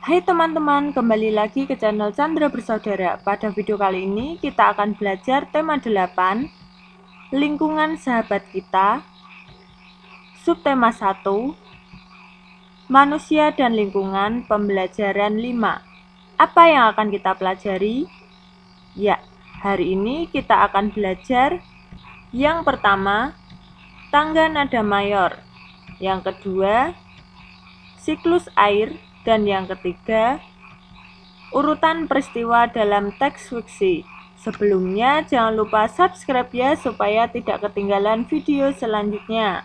Hai teman-teman, kembali lagi ke channel Chandra Bersaudara. Pada video kali ini kita akan belajar tema 8, lingkungan sahabat kita. Subtema 1, manusia dan lingkungan, pembelajaran 5. Apa yang akan kita pelajari? Ya, hari ini kita akan belajar yang pertama, tangga nada mayor. Yang kedua, siklus air. Dan yang ketiga, urutan peristiwa dalam teks fiksi. Sebelumnya, jangan lupa subscribe ya supaya tidak ketinggalan video selanjutnya.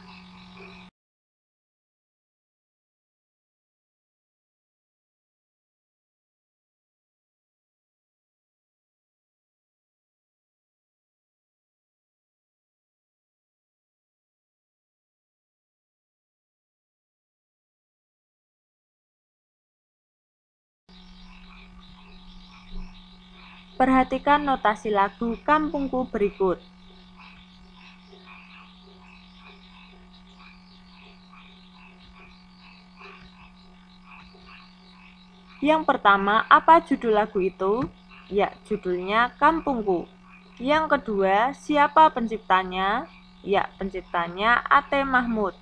Perhatikan notasi lagu Kampungku berikut. Yang pertama, apa judul lagu itu? Ya, judulnya Kampungku. Yang kedua, siapa penciptanya? Ya, penciptanya A.T. Mahmud.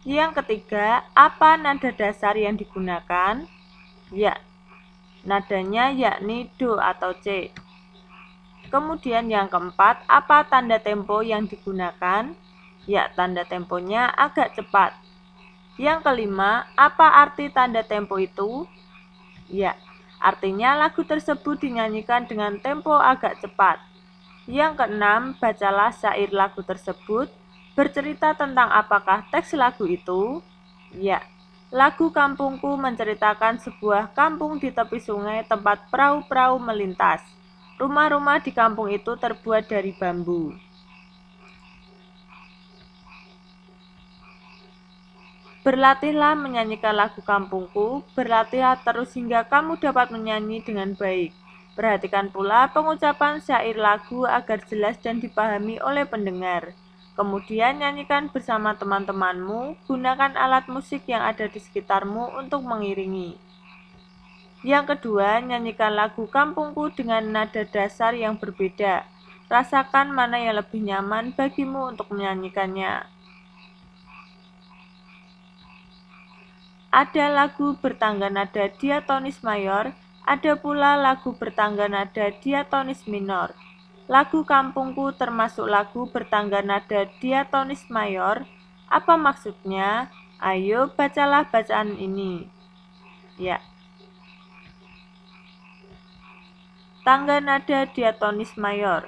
Yang ketiga, apa nada dasar yang digunakan? Ya, nadanya yakni Do atau C. Kemudian yang keempat, apa tanda tempo yang digunakan? Ya, tanda temponya agak cepat. Yang kelima, apa arti tanda tempo itu? Ya, artinya lagu tersebut dinyanyikan dengan tempo agak cepat. Yang keenam, bacalah syair lagu tersebut. Bercerita tentang apakah teks lagu itu? Ya, lagu Kampungku menceritakan sebuah kampung di tepi sungai tempat perahu-perahu melintas. Rumah-rumah di kampung itu terbuat dari bambu. Berlatihlah menyanyikan lagu Kampungku, berlatihlah terus hingga kamu dapat menyanyi dengan baik. Perhatikan pula pengucapan syair lagu agar jelas dan dipahami oleh pendengar. Kemudian nyanyikan bersama teman-temanmu, gunakan alat musik yang ada di sekitarmu untuk mengiringi. Yang kedua, nyanyikan lagu Kampungku dengan nada dasar yang berbeda. Rasakan mana yang lebih nyaman bagimu untuk menyanyikannya. Ada lagu bertangga nada diatonis mayor, ada pula lagu bertangga nada diatonis minor. Lagu Kampungku termasuk lagu bertangga nada diatonis mayor. Apa maksudnya? Ayo bacalah bacaan ini. Ya. Tangga nada diatonis mayor.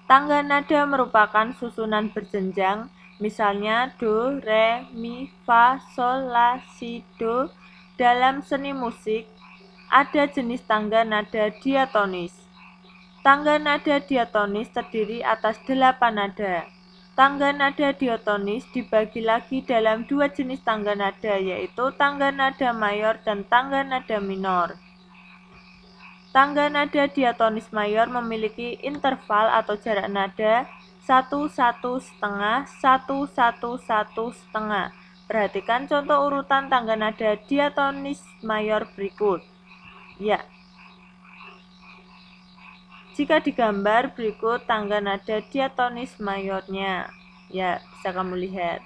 Tangga nada merupakan susunan berjenjang, misalnya do, re, mi, fa, sol, la, si, do. Dalam seni musik, ada jenis tangga nada diatonis. Tangga nada diatonis terdiri atas 8 nada. Tangga nada diatonis dibagi lagi dalam 2 jenis tangga nada, yaitu tangga nada mayor dan tangga nada minor. Tangga nada diatonis mayor memiliki interval atau jarak nada 1-1,5, 1-1-1,5. Perhatikan contoh urutan tangga nada diatonis mayor berikut. Ya. Jika digambar berikut tangga nada diatonis mayornya. Ya, bisa kamu lihat.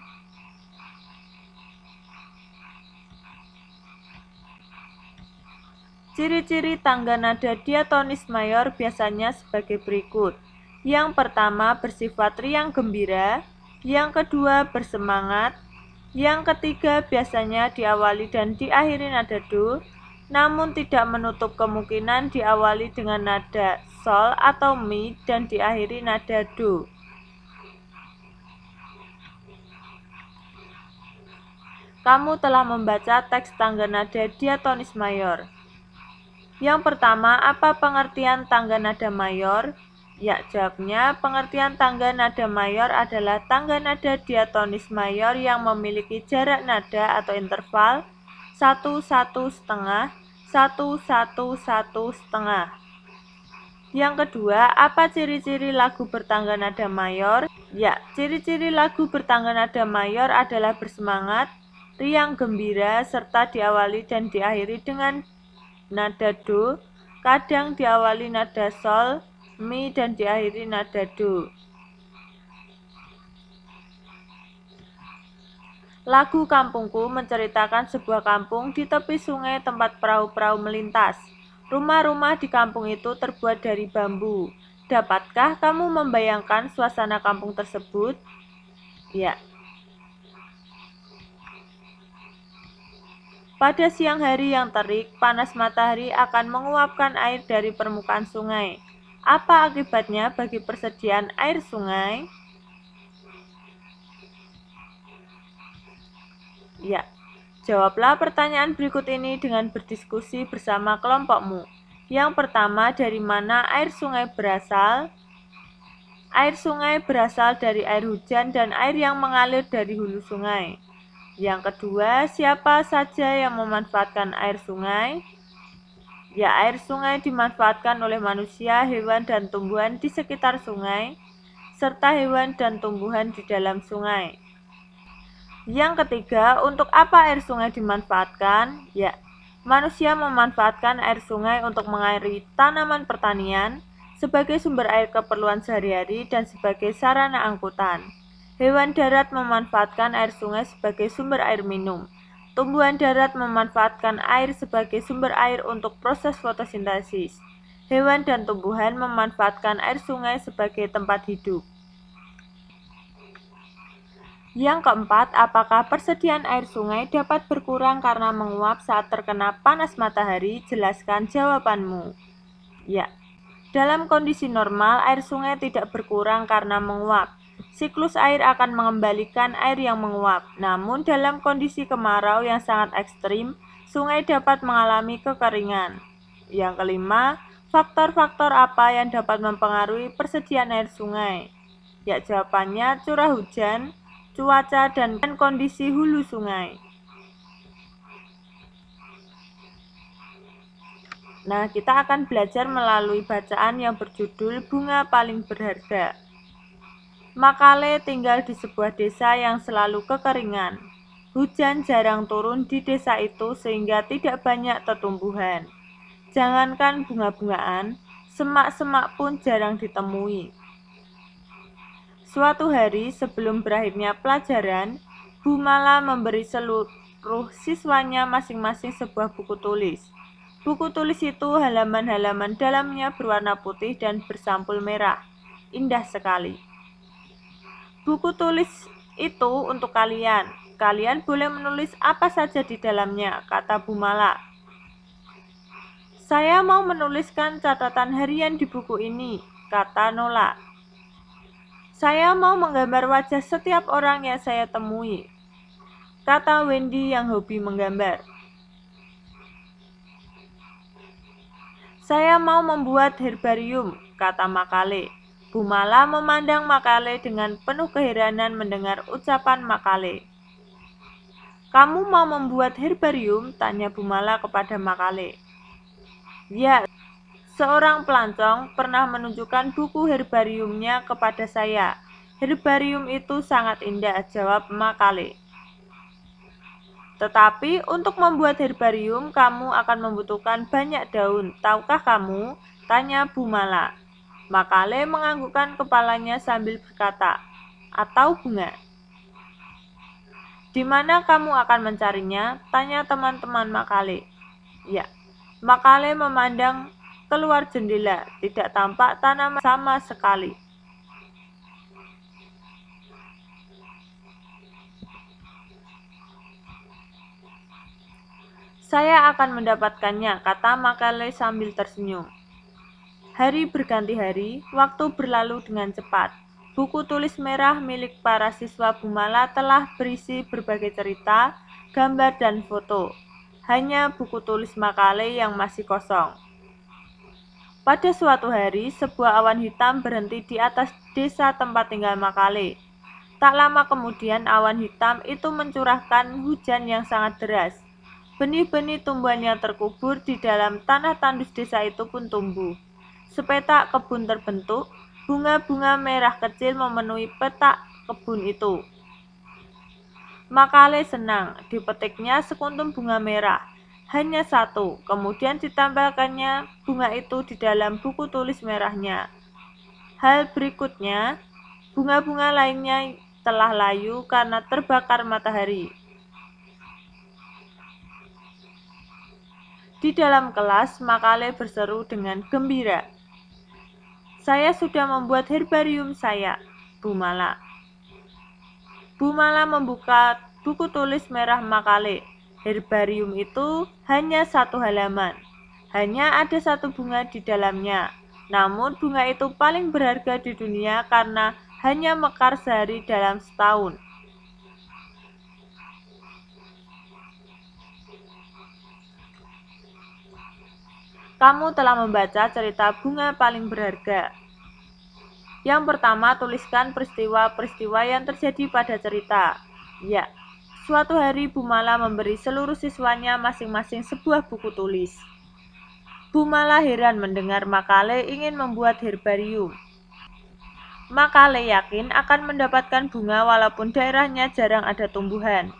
Ciri-ciri tangga nada diatonis mayor biasanya sebagai berikut. Yang pertama bersifat riang gembira, yang kedua bersemangat, yang ketiga biasanya diawali dan diakhiri nada do, namun tidak menutup kemungkinan diawali dengan nada sol atau mi dan diakhiri nada do. Kamu telah membaca teks tangga nada diatonis mayor. Yang pertama, apa pengertian tangga nada mayor? Ya, jawabnya pengertian tangga nada mayor adalah tangga nada diatonis mayor yang memiliki jarak nada atau interval 1-1,5, 1-1-1,5. Yang kedua, apa ciri-ciri lagu bertangga nada mayor? Ya, ciri-ciri lagu bertangga nada mayor adalah bersemangat, riang gembira, serta diawali dan diakhiri dengan nada do, kadang diawali nada sol, mi, dan diakhiri nada do. Lagu Kampungku menceritakan sebuah kampung di tepi sungai tempat perahu-perahu melintas. Rumah-rumah di kampung itu terbuat dari bambu. Dapatkah kamu membayangkan suasana kampung tersebut? Ya. Pada siang hari yang terik, panas matahari akan menguapkan air dari permukaan sungai. Apa akibatnya bagi persediaan air sungai? Ya, jawablah pertanyaan berikut ini dengan berdiskusi bersama kelompokmu. Yang pertama, dari mana air sungai berasal? Air sungai berasal dari air hujan dan air yang mengalir dari hulu sungai. Yang kedua, siapa saja yang memanfaatkan air sungai? Ya, air sungai dimanfaatkan oleh manusia, hewan, dan tumbuhan di sekitar sungai, serta hewan dan tumbuhan di dalam sungai. Yang ketiga, untuk apa air sungai dimanfaatkan? Ya, manusia memanfaatkan air sungai untuk mengairi tanaman pertanian, sebagai sumber air keperluan sehari-hari, dan sebagai sarana angkutan. Hewan darat memanfaatkan air sungai sebagai sumber air minum. Tumbuhan darat memanfaatkan air sebagai sumber air untuk proses fotosintesis. Hewan dan tumbuhan memanfaatkan air sungai sebagai tempat hidup. Yang keempat, apakah persediaan air sungai dapat berkurang karena menguap saat terkena panas matahari? Jelaskan jawabanmu. Ya, dalam kondisi normal, air sungai tidak berkurang karena menguap. Siklus air akan mengembalikan air yang menguap. Namun, dalam kondisi kemarau yang sangat ekstrim, sungai dapat mengalami kekeringan. Yang kelima, faktor-faktor apa yang dapat mempengaruhi persediaan air sungai? Ya, jawabannya curah hujan, cuaca, dan kondisi hulu sungai. Nah, kita akan belajar melalui bacaan yang berjudul Bunga Paling Berharga. Makale tinggal di sebuah desa yang selalu kekeringan. Hujan jarang turun di desa itu sehingga tidak banyak tumbuhan. Jangankan bunga-bungaan, semak-semak pun jarang ditemui. Suatu hari sebelum berakhirnya pelajaran, Bu Mala memberi seluruh siswanya masing-masing sebuah buku tulis. Buku tulis itu halaman-halaman dalamnya berwarna putih dan bersampul merah. Indah sekali. Buku tulis itu untuk kalian. Kalian boleh menulis apa saja di dalamnya, kata Bu Mala. Saya mau menuliskan catatan harian di buku ini, kata Nola. Saya mau menggambar wajah setiap orang yang saya temui, kata Wendy yang hobi menggambar. Saya mau membuat herbarium, kata Makale. Bu Mala memandang Makale dengan penuh keheranan mendengar ucapan Makale. Kamu mau membuat herbarium? Tanya Bu Mala kepada Makale. Ya, seorang pelancong pernah menunjukkan buku herbariumnya kepada saya. Herbarium itu sangat indah, jawab Makale. Tetapi untuk membuat herbarium, kamu akan membutuhkan banyak daun. Tahukah kamu? Tanya Bu Mala. Makale menganggukkan kepalanya sambil berkata, atau bunga. Di mana kamu akan mencarinya? Tanya teman-teman Makale. Ya, Makale memandang keluar jendela, tidak tampak tanaman sama sekali. Saya akan mendapatkannya, kata Makale sambil tersenyum. Hari berganti hari, waktu berlalu dengan cepat. Buku tulis merah milik para siswa Bu Mala telah berisi berbagai cerita, gambar, dan foto. Hanya buku tulis Makale yang masih kosong. Pada suatu hari, sebuah awan hitam berhenti di atas desa tempat tinggal Makale. Tak lama kemudian, awan hitam itu mencurahkan hujan yang sangat deras. Benih-benih tumbuhan yang terkubur di dalam tanah tandus desa itu pun tumbuh. Sepetak kebun terbentuk, bunga-bunga merah kecil memenuhi petak kebun itu. Makale senang, dipetiknya sekuntum bunga merah, hanya satu, kemudian ditempelkannya bunga itu di dalam buku tulis merahnya. Hal berikutnya, bunga-bunga lainnya telah layu karena terbakar matahari. Di dalam kelas, Makale berseru dengan gembira. Saya sudah membuat herbarium saya, Bu Mala. Bu Mala membuka buku tulis merah Makale. Herbarium itu hanya satu halaman. Hanya ada satu bunga di dalamnya. Namun bunga itu paling berharga di dunia karena hanya mekar sehari dalam setahun. Kamu telah membaca cerita bunga paling berharga. Yang pertama, tuliskan peristiwa-peristiwa yang terjadi pada cerita. Ya, suatu hari Bu Mala memberi seluruh siswanya masing-masing sebuah buku tulis. Bu Mala heran mendengar Makale ingin membuat herbarium. Makale yakin akan mendapatkan bunga walaupun daerahnya jarang ada tumbuhan.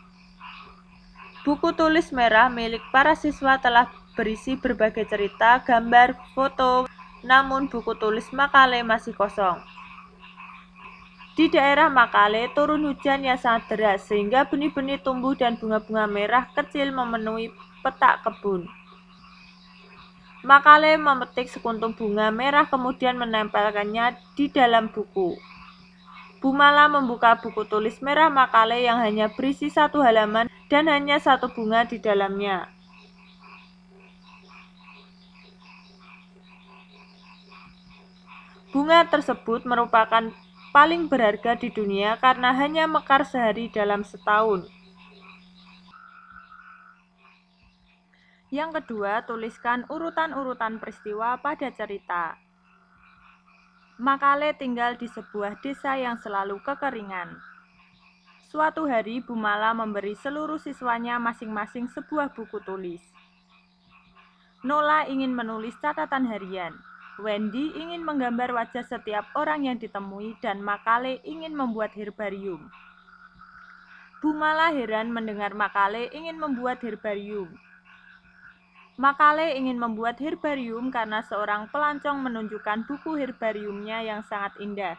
Buku tulis merah milik para siswa telah berisi berbagai cerita, gambar, foto, namun buku tulis Makale masih kosong. Di daerah Makale turun hujan yang sangat deras sehingga benih-benih tumbuh dan bunga-bunga merah kecil memenuhi petak kebun. Makale memetik sekuntum bunga merah kemudian menempelkannya di dalam buku. Bu Mala membuka buku tulis merah Makale yang hanya berisi satu halaman dan hanya satu bunga di dalamnya. Bunga tersebut merupakan paling berharga di dunia karena hanya mekar sehari dalam setahun. Yang kedua, tuliskan urutan-urutan peristiwa pada cerita. Makale tinggal di sebuah desa yang selalu kekeringan. Suatu hari, Bu Mala memberi seluruh siswanya masing-masing sebuah buku tulis. Nola ingin menulis catatan harian. Wendy ingin menggambar wajah setiap orang yang ditemui dan Makale ingin membuat herbarium. Bu Mala heran mendengar Makale ingin membuat herbarium. Makale ingin membuat herbarium karena seorang pelancong menunjukkan buku herbariumnya yang sangat indah.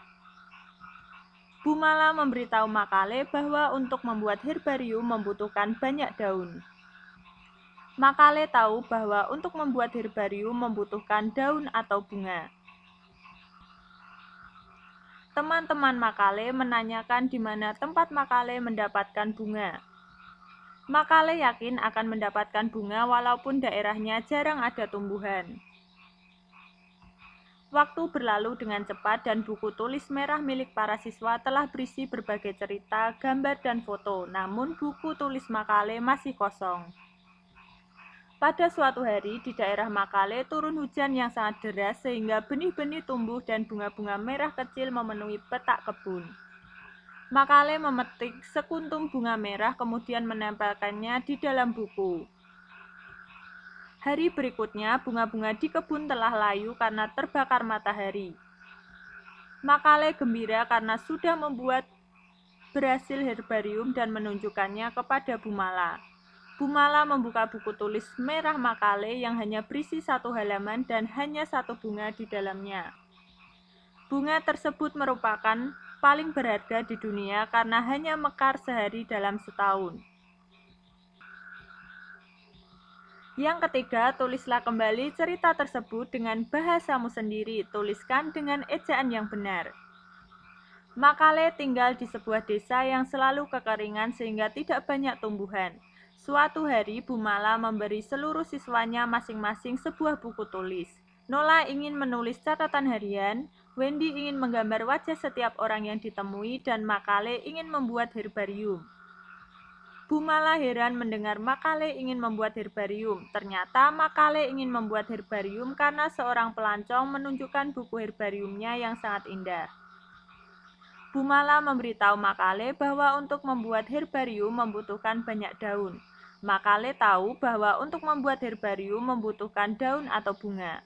Bu Mala memberitahu Makale bahwa untuk membuat herbarium membutuhkan banyak daun. Makale tahu bahwa untuk membuat herbarium membutuhkan daun atau bunga. Teman-teman Makale menanyakan di mana tempat Makale mendapatkan bunga. Makale yakin akan mendapatkan bunga walaupun daerahnya jarang ada tumbuhan. Waktu berlalu dengan cepat dan buku tulis merah milik para siswa telah berisi berbagai cerita, gambar, dan foto, namun buku tulis Makale masih kosong. Pada suatu hari di daerah Makale turun hujan yang sangat deras sehingga benih-benih tumbuh dan bunga-bunga merah kecil memenuhi petak kebun. Makale memetik sekuntum bunga merah kemudian menempelkannya di dalam buku. Hari berikutnya, bunga-bunga di kebun telah layu karena terbakar matahari. Makale gembira karena sudah berhasil herbarium dan menunjukkannya kepada Bu Mala. Bu Mala membuka buku tulis merah Makale yang hanya berisi satu halaman dan hanya satu bunga di dalamnya. Bunga tersebut merupakan paling berharga di dunia karena hanya mekar sehari dalam setahun. Yang ketiga, tulislah kembali cerita tersebut dengan bahasamu sendiri. Tuliskan dengan ejaan yang benar. Makale tinggal di sebuah desa yang selalu kekeringan sehingga tidak banyak tumbuhan. Suatu hari, Bu Mala memberi seluruh siswanya masing-masing sebuah buku tulis. Nola ingin menulis catatan harian, Wendy ingin menggambar wajah setiap orang yang ditemui, dan Makale ingin membuat herbarium. Bu Mala heran mendengar Makale ingin membuat herbarium. Ternyata Makale ingin membuat herbarium karena seorang pelancong menunjukkan buku herbariumnya yang sangat indah. Bu Mala memberitahu Makale bahwa untuk membuat herbarium membutuhkan banyak daun. Makale tahu bahwa untuk membuat herbarium membutuhkan daun atau bunga.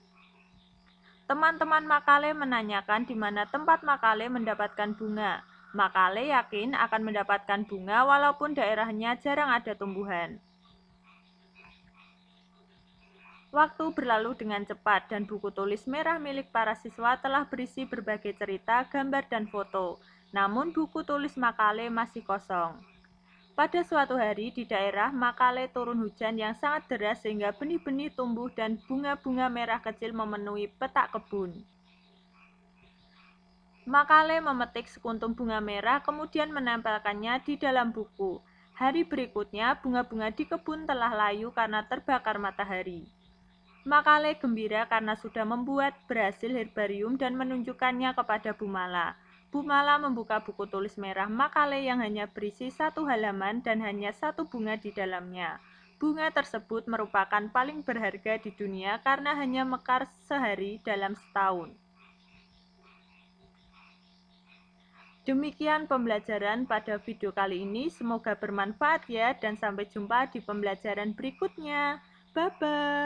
Teman-teman Makale menanyakan di mana tempat Makale mendapatkan bunga. Makale yakin akan mendapatkan bunga walaupun daerahnya jarang ada tumbuhan. Waktu berlalu dengan cepat dan buku tulis merah milik para siswa telah berisi berbagai cerita, gambar, dan foto. Namun buku tulis Makale masih kosong. Pada suatu hari di daerah Makale turun hujan yang sangat deras sehingga benih-benih tumbuh dan bunga-bunga merah kecil memenuhi petak kebun. Makale memetik sekuntum bunga merah kemudian menempelkannya di dalam buku. Hari berikutnya bunga-bunga di kebun telah layu karena terbakar matahari. Makale gembira karena sudah membuat berhasil herbarium dan menunjukkannya kepada Bumala. Bumala membuka buku tulis merah Makale yang hanya berisi 1 halaman dan hanya 1 bunga di dalamnya. Bunga tersebut merupakan paling berharga di dunia karena hanya mekar sehari dalam setahun. Demikian pembelajaran pada video kali ini, semoga bermanfaat ya dan sampai jumpa di pembelajaran berikutnya. Bye-bye.